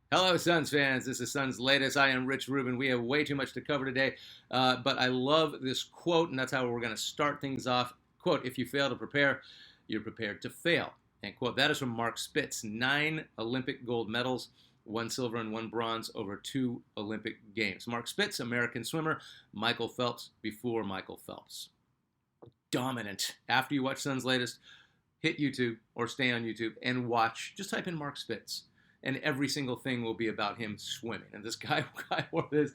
Hello, Suns fans. This is Suns latest. I am Rich Rubin. We have way too much to cover today, but I love this quote, and that's how we're going to start things off. Quote, if you fail to prepare, you're prepared to fail. And quote, that is from Mark Spitz. 9 Olympic gold medals, 1 silver and 1 bronze over 2 Olympic games. Mark Spitz, American swimmer. Michael Phelps before Michael Phelps. Dominant. After you watch Suns latest, hit YouTube or stay on YouTube and watch. Just type in Mark Spitz, and every single thing will be about him swimming. And this guy wore this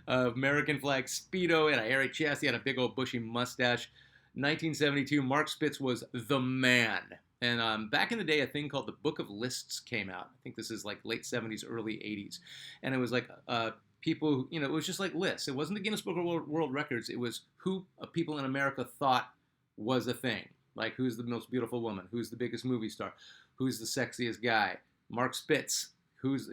American flag Speedo, had a hairy chest, he had a big old bushy mustache. 1972, Mark Spitz was the man. And back in the day, a thing called the Book of Lists came out. I think this is like late 70s, early 80s. And it was like people, it was just like lists. It wasn't the Guinness Book of World Records. It was who people in America thought was a thing. Like, who's the most beautiful woman? Who's the biggest movie star? Who's the sexiest guy? Mark Spitz, who's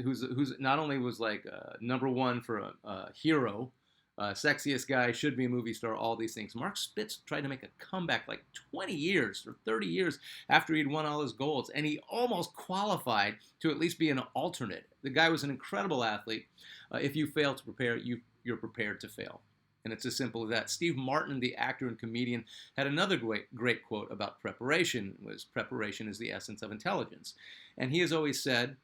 not only was like number one for a hero, sexiest guy, should be a movie star, all these things. Mark Spitz tried to make a comeback like 20 years or 30 years after he'd won all his golds, and he almost qualified to at least be an alternate. The guy was an incredible athlete. If you fail to prepare, you're prepared to fail. And it's as simple as that. Steve Martin, the actor and comedian, had another great quote about preparation. It was, preparation is the essence of intelligence. And he has always said,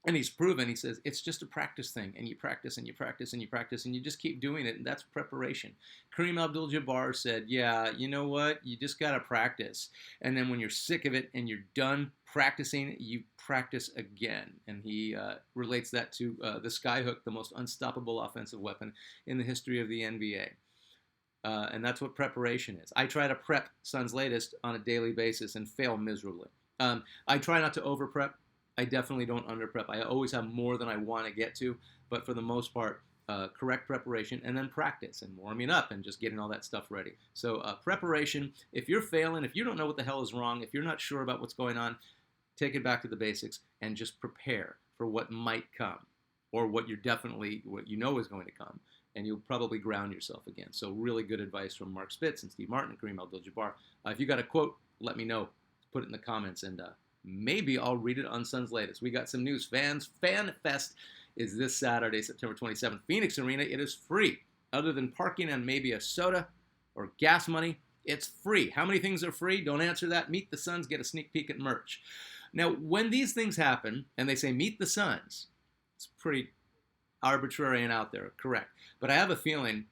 and he's proven, he says, it's just a practice thing. And you practice and you practice and you practice and you just keep doing it. And that's preparation. Kareem Abdul-Jabbar said, yeah, you know what? You just got to practice. And then when you're sick of it and you're done practicing, you practice again. And he relates that to the skyhook, the most unstoppable offensive weapon in the history of the NBA. And that's what preparation is. I try to prep Suns latest on a daily basis and fail miserably. I try not to over prep. I definitely don't under prep. I always have more than I want to get to, but for the most part, correct preparation and then practice and warming up and just getting all that stuff ready. So preparation, if you're failing, if you don't know what the hell is wrong, if you're not sure about what's going on, take it back to the basics and just prepare for what might come, or what you know is going to come, and you'll probably ground yourself again. So really good advice from Mark Spitz and Steve Martin and Kareem Abdul-Jabbar. If you got a quote, let me know. Put it in the comments, and maybe I'll read it on Suns latest. We got some news. FanFest is this Saturday, September 27th. Phoenix Arena. It is free. Other than parking and maybe a soda or gas money, it's free. How many things are free? Don't answer that. Meet the Suns. Get a sneak peek at merch. Now, when these things happen and they say meet the Suns, it's pretty arbitrary and out there, correct. But I have a feeling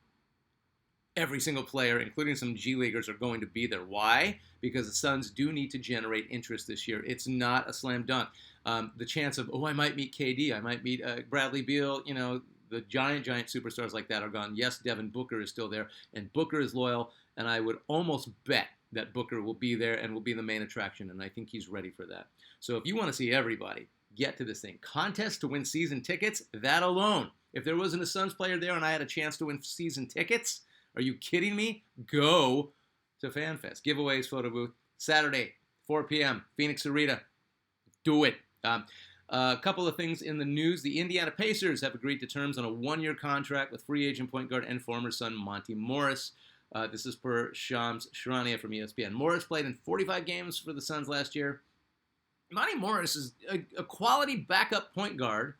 every single player, including some G Leaguers, are going to be there. Why? Because the Suns do need to generate interest this year. It's not a slam dunk. The chance of, I might meet KD, I might meet Bradley Beal, the giant superstars like that are gone. Yes, Devin Booker is still there, and Booker is loyal, and I would almost bet that Booker will be there and will be the main attraction, and I think he's ready for that. So if you want to see everybody get to this thing, contest to win season tickets, that alone. If there wasn't a Suns player there and I had a chance to win season tickets, are you kidding me? Go to FanFest. Giveaways, photo booth, Saturday, 4 p.m., Phoenix Arena. Do it. A couple of things in the news. The Indiana Pacers have agreed to terms on a one-year contract with free agent point guard and former Sun Monty Morris. This is per Shams Charania from ESPN. Morris played in 45 games for the Suns last year. Monty Morris is a quality backup point guard.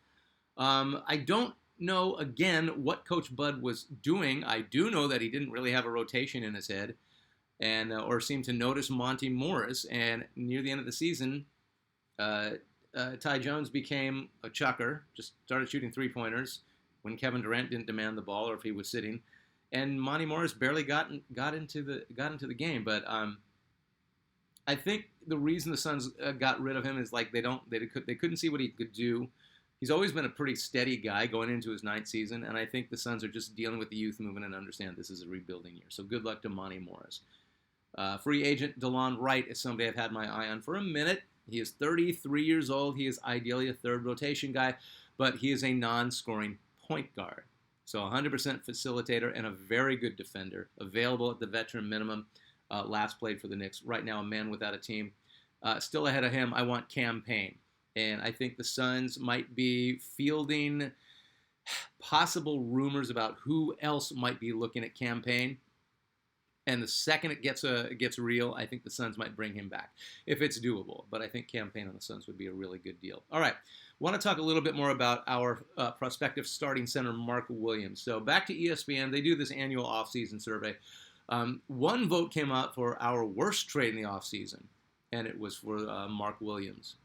I don't know, again, what Coach Bud was doing. I do know that he didn't really have a rotation in his head, and or seemed to notice Monty Morris. And near the end of the season, Ty Jones became a chucker, just started shooting three-pointers when Kevin Durant didn't demand the ball or if he was sitting. And Monty Morris barely got into the game. But I think the reason the Suns got rid of him is like they couldn't see what he could do. He's always been a pretty steady guy going into his ninth season, and I think the Suns are just dealing with the youth movement and understand this is a rebuilding year. So good luck to Monty Morris. Free agent DeLon Wright is somebody I've had my eye on for a minute. He is 33 years old. He is ideally a third rotation guy, but he is a non-scoring point guard. So 100% facilitator and a very good defender, available at the veteran minimum. Last played for the Knicks. Right now, a man without a team. Still ahead of him, I want Cam Payne. And I think the Suns might be fielding possible rumors about who else might be looking at Cam Payne. And the second it gets real, I think the Suns might bring him back if it's doable. But I think Cam Payne on the Suns would be a really good deal. All right, want to talk a little bit more about our prospective starting center, Mark Williams. So back to ESPN, they do this annual offseason survey. One vote came out for our worst trade in the offseason, and it was for Mark Williams.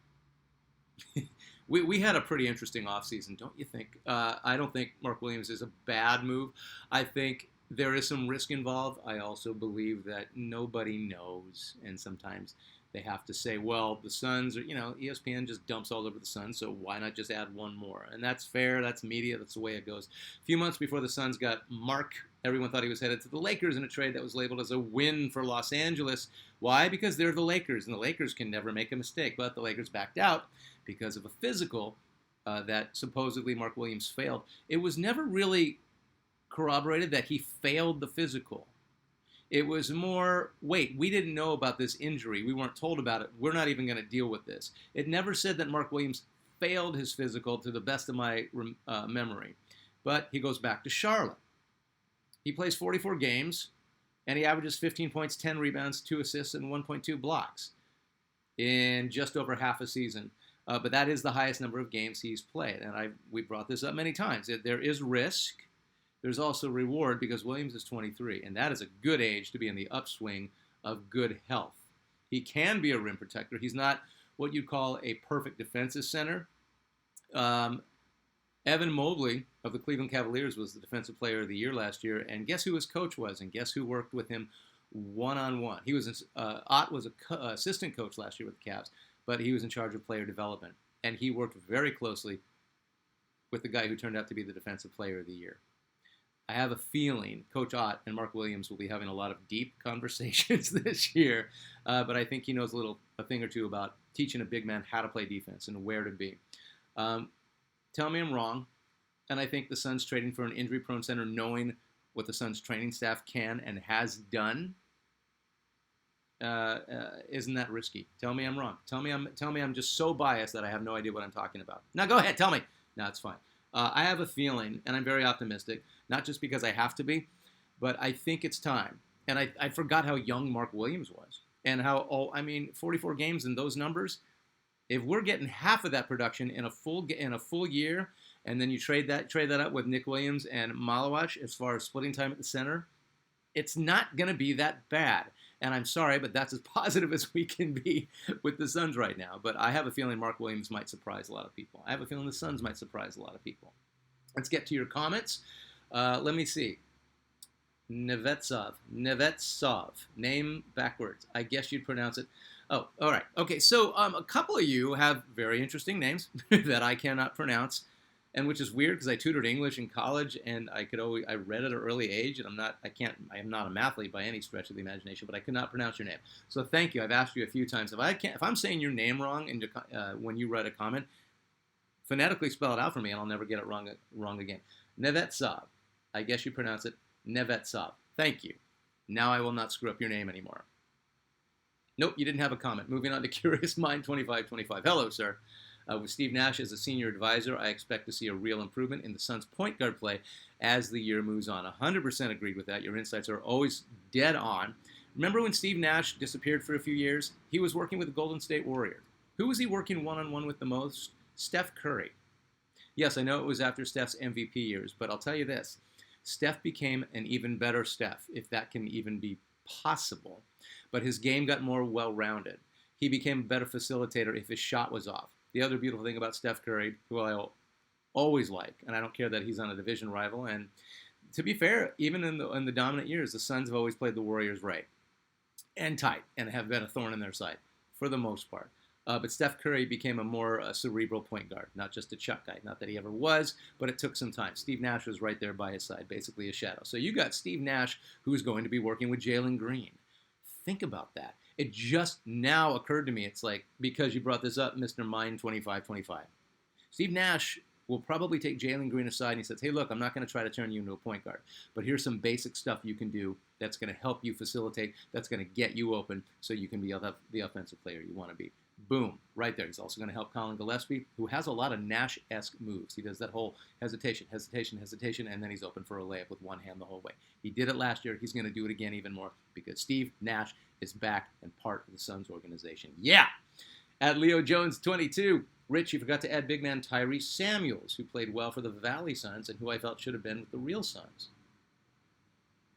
we had a pretty interesting offseason, don't you think? I don't think Mark Williams is a bad move. I think there is some risk involved. I also believe that nobody knows, and sometimes they have to say, well, the Suns are, ESPN just dumps all over the Suns, so why not just add one more? And that's fair, that's media, that's the way it goes. A few months before the Suns got Mark, everyone thought he was headed to the Lakers in a trade that was labeled as a win for Los Angeles. Why? Because they're the Lakers, and the Lakers can never make a mistake. But the Lakers backed out because of a physical that supposedly Mark Williams failed. It was never really corroborated that he failed the physical. It was more, wait, we didn't know about this injury. We weren't told about it. We're not even going to deal with this. It never said that Mark Williams failed his physical to the best of my memory. But he goes back to Charlotte. He plays 44 games, and he averages 15 points, 10 rebounds, 2 assists, and 1.2 blocks in just over half a season. But that is the highest number of games he's played. And we brought this up many times. There is risk. There's also reward because Williams is 23, and that is a good age to be in the upswing of good health. He can be a rim protector. He's not what you'd call a perfect defensive center. Evan Mobley of the Cleveland Cavaliers was the Defensive Player of the Year last year, and guess who his coach was, and guess who worked with him one-on-one? Ott was an assistant coach last year with the Cavs, but he was in charge of player development, and he worked very closely with the guy who turned out to be the Defensive Player of the Year. I have a feeling Coach Ott and Mark Williams will be having a lot of deep conversations this year, but I think he knows a thing or two about teaching a big man how to play defense and where to be. Tell me I'm wrong, and I think the Suns trading for an injury-prone center, knowing what the Suns training staff can and has done, isn't that risky? Tell me I'm wrong. Tell me I'm just so biased that I have no idea what I'm talking about. Now go ahead, tell me. No, it's fine. I have a feeling, and I'm very optimistic, not just because I have to be, but I think it's time. And I forgot how young Mark Williams was, and 44 games in those numbers. If we're getting half of that production in a full year, and then you trade that up with Nick Williams and Malawach as far as splitting time at the center, it's not going to be that bad. And I'm sorry, but that's as positive as we can be with the Suns right now. But I have a feeling Mark Williams might surprise a lot of people. I have a feeling the Suns might surprise a lot of people. Let's get to your comments. Let me see. Nevetsov. Name backwards. I guess you'd pronounce it. Oh, all right. Okay, so a couple of you have very interesting names that I cannot pronounce, and which is weird because I tutored English in college, and I read at an early age, and I am not a mathlete by any stretch of the imagination, but I could not pronounce your name. So thank you. I've asked you a few times. If I'm saying your name wrong when you write a comment, phonetically spell it out for me, and I'll never get it wrong again. Nevetsov. I guess you pronounce it Nevetsov. Thank you. Now I will not screw up your name anymore. Nope, you didn't have a comment. Moving on to Curious Mind 2525. Hello, sir. With Steve Nash as a senior advisor, I expect to see a real improvement in the Suns' point guard play as the year moves on. 100% agreed with that. Your insights are always dead on. Remember when Steve Nash disappeared for a few years? He was working with the Golden State Warriors. Who was he working one-on-one with the most? Steph Curry. Yes, I know it was after Steph's MVP years, but I'll tell you this. Steph became an even better Steph, if that can even be possible. But his game got more well-rounded. He became a better facilitator if his shot was off. The other beautiful thing about Steph Curry, who I always like, and I don't care that he's on a division rival, and to be fair, even in the dominant years, the Suns have always played the Warriors right and tight and have been a thorn in their side for the most part. But Steph Curry became a more cerebral point guard, not just a chuck guy. Not that he ever was, but it took some time. Steve Nash was right there by his side, basically a shadow. So you got Steve Nash, who's going to be working with Jalen Green. Think about that. It just now occurred to me. It's like, because you brought this up, Mr. Mind 2525. Steve Nash will probably take Jalen Green aside and he says, hey, look, I'm not going to try to turn you into a point guard, but here's some basic stuff you can do that's going to help you facilitate, that's going to get you open so you can be the offensive player you want to be. Boom, right there. He's also going to help Colin Gillespie, who has a lot of Nash-esque moves. He does that whole hesitation, and then he's open for a layup with one hand the whole way. He did it last year. He's going to do it again even more because Steve Nash is back and part of the Suns organization. Yeah! At Leo Jones 22, Rich, you forgot to add big man Tyrese Samuels, who played well for the Valley Suns and who I felt should have been with the real Suns.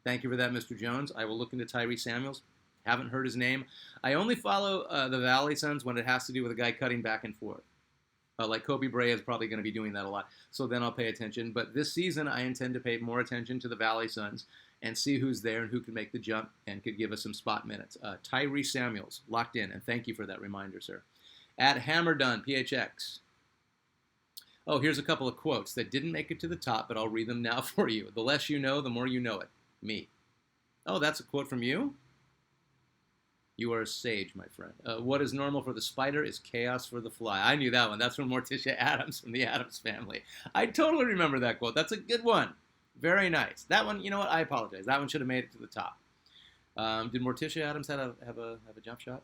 Thank you for that, Mr. Jones. I will look into Tyrese Samuels. Haven't heard his name. I only follow the Valley Suns when it has to do with a guy cutting back and forth. Like Kobe Bray is probably going to be doing that a lot. So then I'll pay attention. But this season, I intend to pay more attention to the Valley Suns and see who's there and who can make the jump and could give us some spot minutes. Tyrese Samuels, locked in. And thank you for that reminder, sir. At Hammerdone, PHX. Oh, here's a couple of quotes that didn't make it to the top, but I'll read them now for you. The less you know, the more you know it. Me. Oh, that's a quote from you? You are a sage, my friend. What is normal for the spider is chaos for the fly. I knew that one. That's from Morticia Adams from the Addams Family. I totally remember that quote. That's a good one. Very nice. That one, you know what? I apologize. That one should have made it to the top. Did Morticia Adams have a jump shot?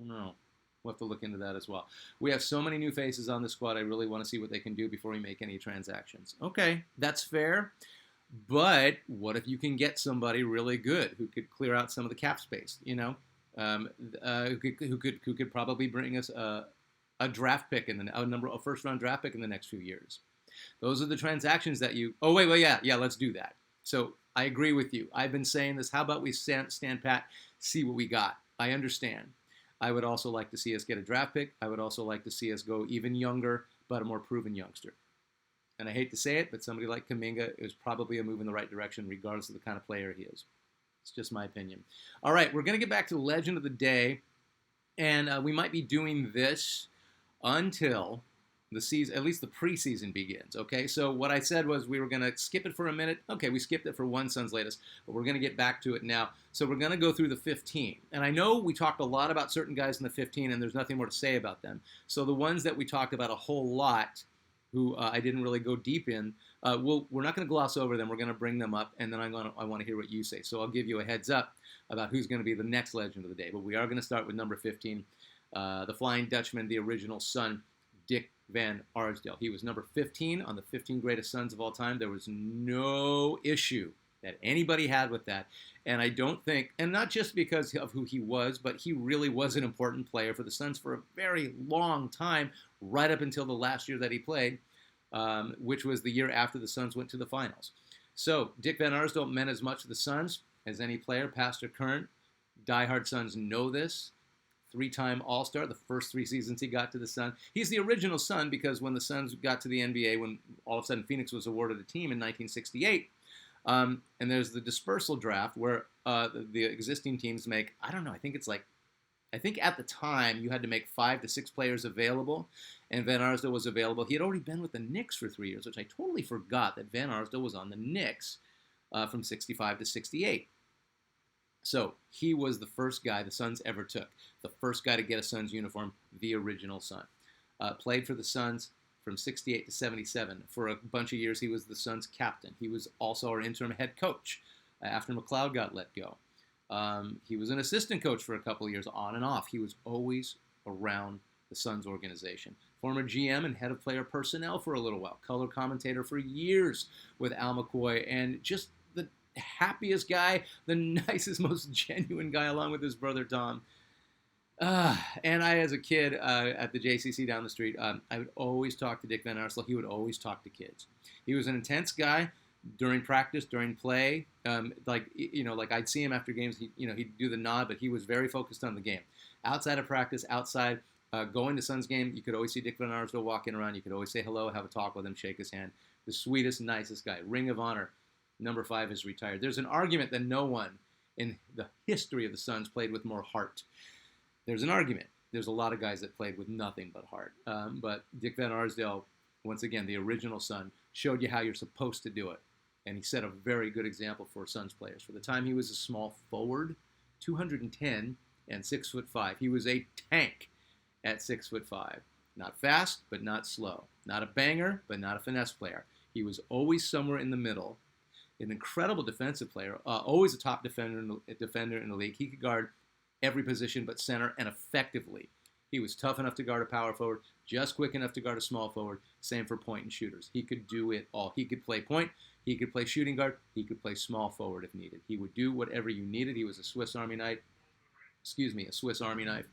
No. We'll have to look into that as well. We have so many new faces on the squad. I really want to see what they can do before we make any transactions. Okay, that's fair. But what if you can get somebody really good who could clear out some of the cap space? You know, who could probably bring us a draft pick in a first round draft pick in the next few years. Those are the transactions that you. Oh wait, yeah. Let's do that. So I agree with you. I've been saying this. How about we stand pat, see what we got? I understand. I would also like to see us get a draft pick. I would also like to see us go even younger, but a more proven youngster. And I hate to say it, but somebody like Kuminga is probably a move in the right direction, regardless of the kind of player he is. It's just my opinion. All right, we're going to get back to the Legend of the Day, and we might be doing this until the season, at least the preseason begins, okay? So what I said was we were going to skip it for a minute. Okay, we skipped it for one Suns latest, but we're going to get back to it now. So we're going to go through the 15. And I know we talked a lot about certain guys in the 15, and there's nothing more to say about them. So the ones that we talked about a whole lot, who I didn't really go deep in, we're not going to gloss over them. We're going to bring them up, and then I want to hear what you say. So I'll give you a heads up about who's going to be the next Legend of the Day. But we are going to start with number 15, the Flying Dutchman, the original Sun, Dick Van Arsdale. He was number 15 on the 15 greatest Suns of all time. There was no issue that anybody had with that. And I don't think, and not just because of who he was, but he really was an important player for the Suns for a very long time, right up until the last year that he played, which was the year after the Suns went to the finals. So Dick Van Arsdale meant as much to the Suns as any player, past or current. Diehard Suns know this. 3-time All-Star, the first 3 seasons he got to the Sun. He's the original Sun because when the Suns got to the NBA, when all of a sudden Phoenix was awarded a team in 1968, and there's the dispersal draft where the existing teams make, I don't know, I think at the time you had to make 5 to 6 players available, and Van Arsdale was available. He had already been with the Knicks for 3 years, which I totally forgot that Van Arsdale was on the Knicks from 65 to 68. So he was the first guy the Suns ever took, the first guy to get a Suns uniform, the original Sun. Played for the Suns from 68 to 77. For a bunch of years, he was the Suns captain. He was also our interim head coach after McLeod got let go. He was an assistant coach for a couple of years, on and off. He was always around the Suns organization. Former GM and head of player personnel for a little while. Color commentator for years with Al McCoy, and just the happiest guy, the nicest, most genuine guy, along with his brother Tom. And I, as a kid at the JCC down the street, I would always talk to Dick Van Arsdale. He would always talk to kids. He was an intense guy during practice, during play. Like I'd see him after games. He'd do the nod, but he was very focused on the game. Outside of practice, outside going to Suns game, you could always see Dick Van Arsdale walking around. You could always say hello, have a talk with him, shake his hand. The sweetest, nicest guy. Ring of Honor. Number 5 is retired. There's an argument that no one in the history of the Suns played with more heart. There's an argument. There's a lot of guys that played with nothing but heart. But Dick Van Arsdale, once again, the original Sun, showed you how you're supposed to do it. And he set a very good example for Suns players. For the time he was a small forward, 210 and 6'5". He was a tank at 6'5". Not fast, but not slow. Not a banger, but not a finesse player. He was always somewhere in the middle. An incredible defensive player, always a top defender in the league. He could guard every position but center, and effectively. He was tough enough to guard a power forward, just quick enough to guard a small forward. Same for point and shooters. He could do it all. He could play point. He could play shooting guard. He could play small forward if needed. He would do whatever you needed. He was a Swiss Army knife. excuse me, a Swiss Army knife.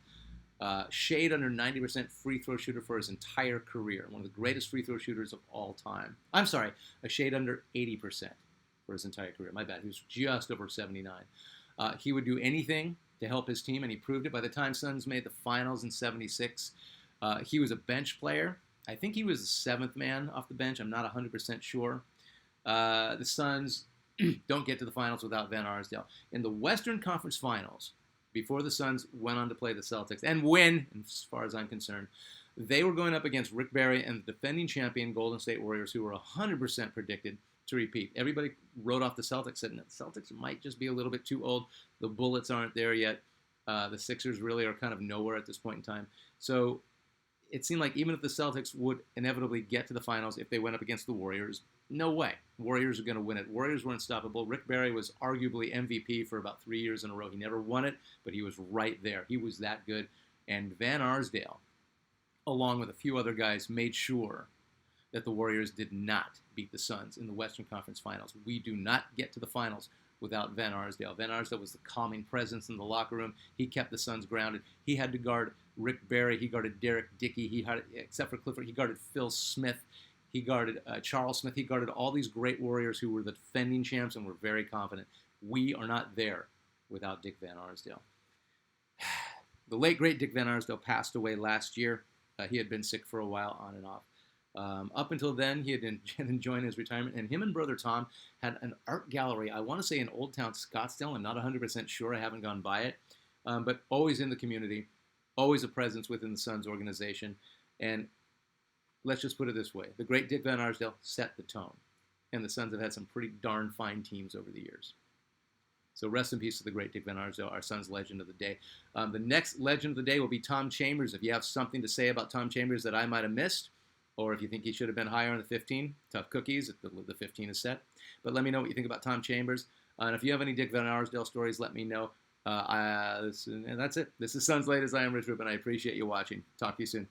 Shade under 90% free throw shooter for his entire career. One of the greatest free throw shooters of all time. I'm sorry, a shade under 80% for his entire career. My bad. He was just over 79. He would do anything to help his team, and he proved it. By the time Suns made the finals in 76, he was a bench player. I think he was the seventh man off the bench. I'm not 100% sure. The Suns don't get to the finals without Van Arsdale. In the Western Conference Finals, before the Suns went on to play the Celtics and win, as far as I'm concerned, they were going up against Rick Barry and the defending champion Golden State Warriors, who were 100% predicted to repeat. Everybody wrote off the Celtics, said the Celtics might just be a little bit too old. The Bullets aren't there yet. The Sixers really are kind of nowhere at this point in time. So it seemed like even if the Celtics would inevitably get to the finals, if they went up against the Warriors, no way. Warriors are going to win it. Warriors were unstoppable. Rick Barry was arguably MVP for about 3 years in a row. He never won it, but he was right there. He was that good. And Van Arsdale, along with a few other guys, made sure that the Warriors did not beat the Suns in the Western Conference Finals. We do not get to the finals without Van Arsdale. Van Arsdale was the calming presence in the locker room. He kept the Suns grounded. He had to guard Rick Barry. He guarded Derek Dickey. He had, except for Clifford, he guarded Phil Smith. He guarded Charles Smith. He guarded all these great Warriors who were the defending champs and were very confident. We are not there without Dick Van Arsdale. The late, great Dick Van Arsdale passed away last year. He had been sick for a while, on and off. Up until then, he had been enjoying his retirement, and him and brother Tom had an art gallery, I want to say in Old Town Scottsdale. I'm not 100% sure. I haven't gone by it. But always in the community, always a presence within the Suns organization. And let's just put it this way. The great Dick Van Arsdale set the tone. And the Suns have had some pretty darn fine teams over the years. So rest in peace to the great Dick Van Arsdale, our Suns legend of the day. The next legend of the day will be Tom Chambers. If you have something to say about Tom Chambers that I might have missed, or if you think he should have been higher on the 15, tough cookies, the 15 is set. But let me know what you think about Tom Chambers. And if you have any Dick Van Arsdale stories, let me know. And that's it. This is Suns Latest. I am Rich Rubin. I appreciate you watching. Talk to you soon.